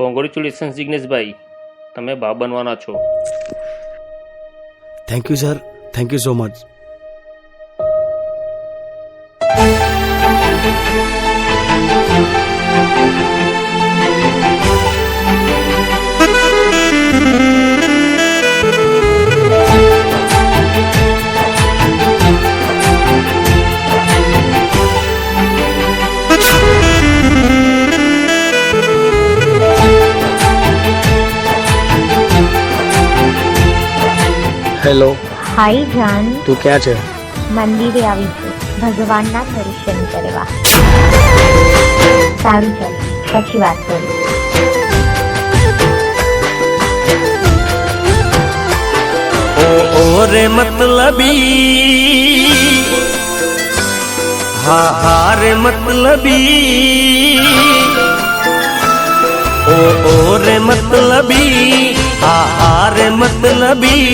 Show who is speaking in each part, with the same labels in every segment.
Speaker 1: Congratulations જિગ્નેશભાઈ, તમે બા બનવાના છો.
Speaker 2: Thank you sir, thank you so much. Hello.
Speaker 3: Hi જાન,
Speaker 2: તું ક્યાં છે?
Speaker 3: મંદિરે આવી છું ભગવાનના દર્શન કરવા. સારું ચાલ, પછી વાત કરું.
Speaker 4: ઓ રે મતલબી, હા રે મતલબી, ઓ રે મતલબી, હા રે મતલબી,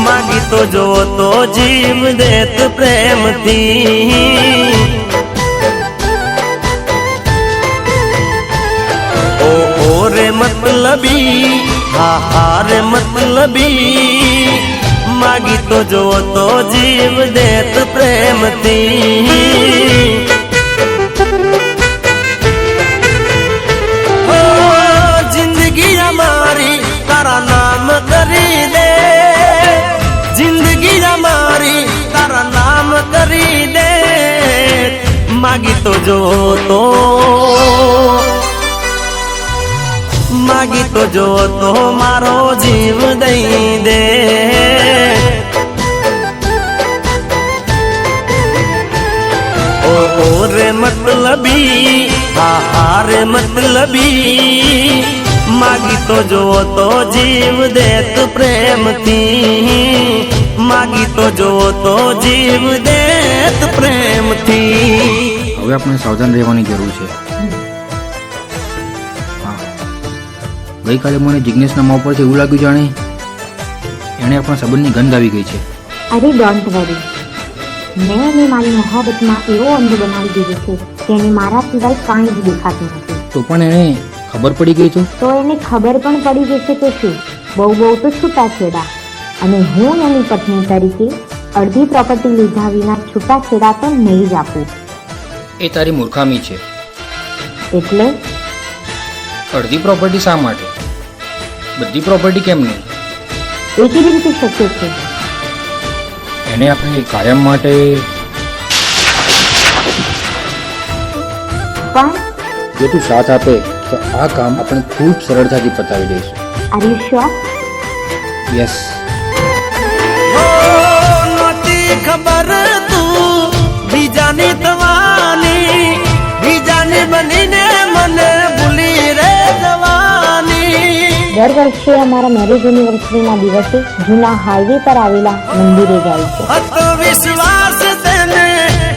Speaker 4: માગી તો જો તો જીવ દેત પ્રેમથી. ઓ રે મતલબી, હા રે મતલબી, માગી તો જો તો જીવ દેત પ્રેમથી. જિંદગી અમારી તારા નામ કરી દે, જિંદગી અમારી તારા નામ કરી દે, માગી તો જો તો, માગી તો જો તો મારો જીવ દઈ દે. ઓ રે મતલબી, હા રે મતલબી, માગી તો જો તો જીવ દેત પ્રેમથી, માગી તો જો તો જીવ દેત પ્રેમથી.
Speaker 5: હવે આપણે સાવધાન રહેવાની જરૂર છે. ગઈકાલે મને જિગ્નેશના મોં પરથી એવું લાગ્યું જાણે એણે આપણા સંબંધની ગંધ આવી ગઈ છે.
Speaker 3: અરે ડોન્ટ વરી, મેં એને મારી મોહબ્બતમાં એવો અંધ બનાવી દીધો છે કે એને મારા સિવાય કાંઈ જ દેખાતું નથી.
Speaker 5: તો પણ એને ખબર પડી ગઈ
Speaker 3: તો એને ખબર પણ પડી જશે તો શું, બહુ તો છૂટાછેડા. અને હું એની પત્ની તરીકે અડધી પ્રોપર્ટી લીધા વિના છૂટાછેડા તો નહીં જ આપું.
Speaker 5: એ તારી મૂર્ખામી છે.
Speaker 3: એટલે
Speaker 5: અડધી પ્રોપર્ટી શા માટે? બધી પ્રોપર્ટી કેમ નહીં?
Speaker 3: એ કેવી રીતે શક્ય છે?
Speaker 5: એને આપણે કાયમ માટે
Speaker 3: પણ
Speaker 5: જો તું સાથ આપે તો આ કામ આપણે ખૂબ સરળતાથી પતાવી દઈશું.
Speaker 3: Are you sure?
Speaker 5: યસ.
Speaker 4: નહોતી ખબર તું બીજાની થવાની, બીજાની બનીને મને ભૂલી રે જવાની.
Speaker 3: દર વર્ષે અમારા મેરેજ એનિવર્સરીના દિવસે જૂના હાઈવે પર આવેલા મંદિરે જાય છે.
Speaker 4: હતો વિશ્વાસ તેને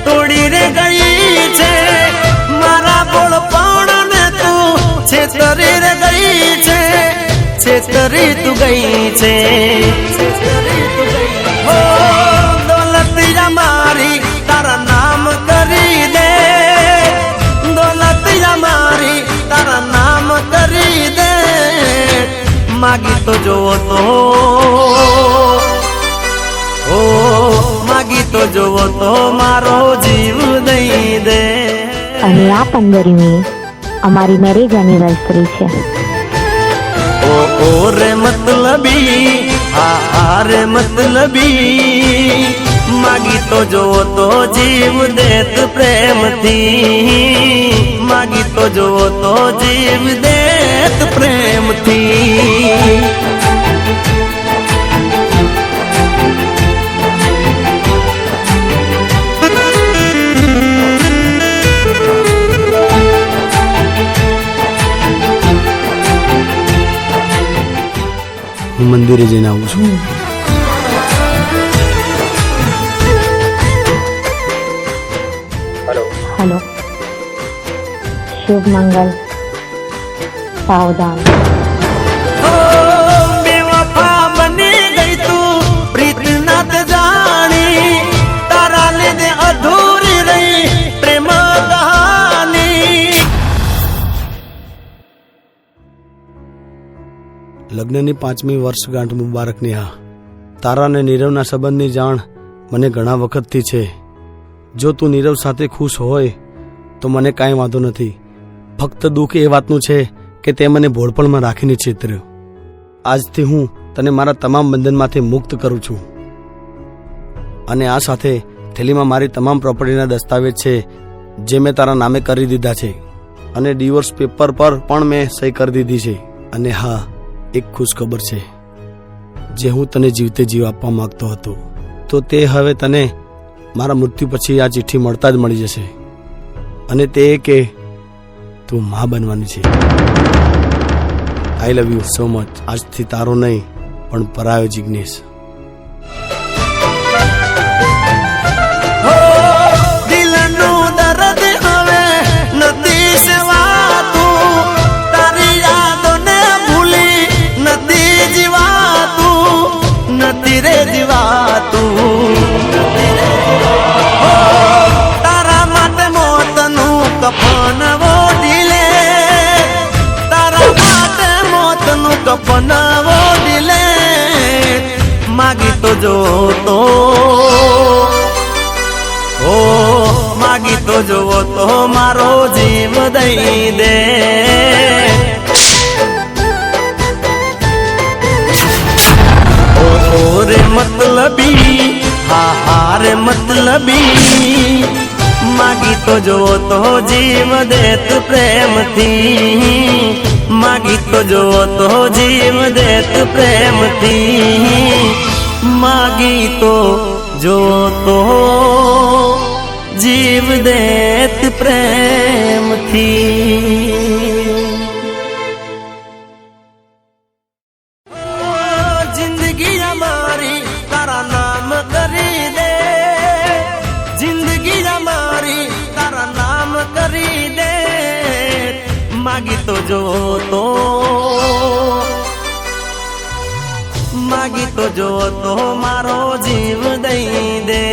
Speaker 4: તોડી રે ગઈ છે, મારા બોળપણ ને તું છેતરી રે ગઈ છે, છેતરી તું ગઈ છે. હો દોલત અમારી તારા નામ કરી દે, દોલત અમારી તારા નામ કરી દે, માગી તો જો તો, ઓ માગી તો જોવો તો મારો જીવ દઈ દે.
Speaker 3: અને આ 15મી અમારી મેરેજ એનિવર્સરી છે.
Speaker 4: ઓ રે મતલબી, હા રે મતલબી, માગી તો જોવો તો જીવ દેત પ્રેમથી, માગી તો જોવો તો જીવ દેત પ્રેમથી.
Speaker 2: હું મંદિરે જઈને આવું છું.
Speaker 3: હેલો, શુભ મંગલ, સાવધાન.
Speaker 4: બેવફા બની ગઈ તું, પ્રીત નાત જાણી, તારા લીધે અધૂરી રહી પ્રેમ કહાની.
Speaker 2: લગ્નની 5મી વર્ષગાંઠ મુબારકની હા. તારા અને નીરવના સંબંધની જાણ મને ઘણા વખતથી છે. જો તું નીરવ સાથે ખુશ હોય તો મને કાંઈ વાંધો નથી. ફક્ત દુઃખ એ વાતનું છે કે તે મને ભોળપણમાં રાખીને છેતર્યો. આજથી હું તને મારા તમામ બંધનમાંથી મુક્ત કરું છું. અને આ સાથે થેલીમાં મારી તમામ પ્રોપર્ટીના દસ્તાવેજ છે જે મેં તારા નામે કરી દીધા છે. અને ડિવોર્સ પેપર પર પણ મેં સહી કરી દીધી છે. અને હા, એક ખુશ ખબર છે. જે હું તને જીવતે જીવ આપવા માંગતો હતો તો તે હવે તને મારા મૃત્યુ પછી આ ચિઠ્ઠી મળતા જ મળી જશે. અને તે કે તું માં બનવાની છે. આઈ લવ યુ સો મચ. આજથી તારો નહીં પણ પરાયો જિગ્નેશ.
Speaker 4: દિલનું દર્દ હવે નથી સેવાતું, તારી યાદોને ભૂલી નથી જીવાતું, નથી રે જીવાતું. તારા માટે મોતનું કફન ઓઢી લે, તારા માટે મોતનું કફન ઓઢી લે. માગી તો જો તો ઓ માગી તો જોવો તો મારો જીવ દઈ દે. ઓ રે મતલબી, હા હા રે મતલબી, માગી તો જોવો તો જીવ દેત પ્રેમથી, માગી તો જોવો તો જીવ દેત પ્રેમથી, માગી તો જો તો જીવ દેત પ્રેમથી. જિંદગી અમારી તારા નામ કરી દે, જિંદગી અમારી તારા નામ કરી દે. માગી તો જો તો માગી તો જો તો મારો જીવ દઈ દે.